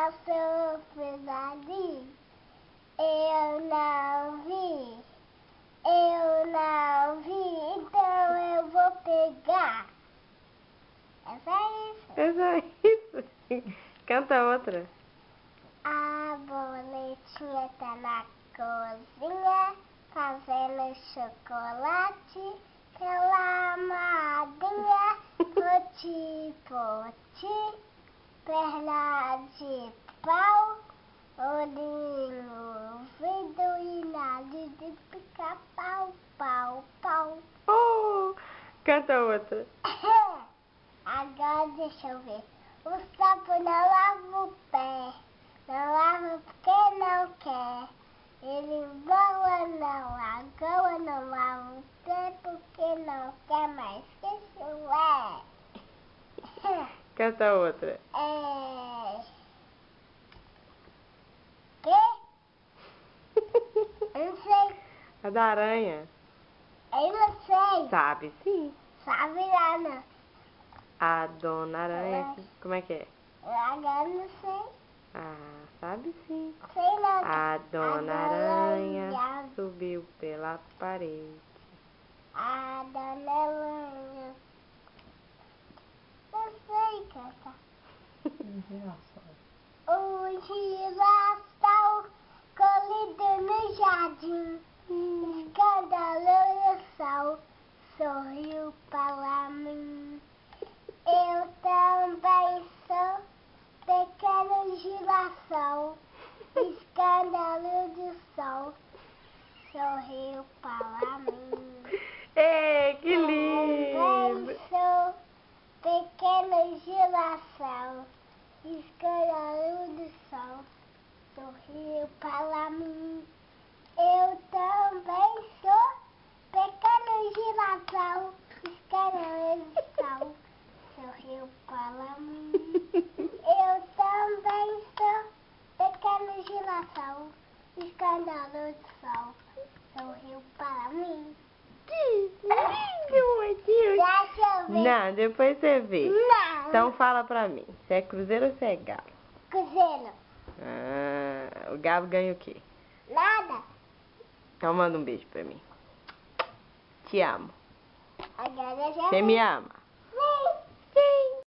passou por ali. Eu não vi. Eu não vi, então eu vou pegar. É só isso. É só isso. Canta outra. A boletinha tá na cozinha, fazendo chocolate pela amadinha. Poti, poti, perna de pau, olhinho, ouvido e nariz de pica-pau, pau, pau. Oh, canta outra. Agora deixa eu ver. O sapo não lava o pé, não lava porque não quer. Ele voa não, agora não lava o pé porque não quer mais. Isso é. Canta outra. Quê? Eu não sei. A da aranha. Eu não sei. Sabe sim. Sabe lá, não. A dona aranha. Como é que é? Agora não sei. Ah, sabe sim. Sei não. A dona aranha subiu pela parede. A dona aranha. Não sei cantar. O girassol colhido no jardim. Escandaloso sol sorriu para mim. Eu também sou pequeno girassol. Escândalo do sol sorriu para mim. Ei, que Também lindo! sou pequeno girassol. Escândalo do sol sorriu para mim. Eu também sou pequeno girassol. Escândalo do sol sorriu para mim. Eu também sou pequeno girassol. Escândalo do sol sorriu para mim. Que lindo, meu Deus! Deixa eu ver. Não, depois você vê. Não. Então fala pra mim, se é cruzeiro ou se é galo? Cruzeiro. Ah, o galo ganha o quê? Nada. Então manda um beijo pra mim. Te amo. Agora já Você me ama?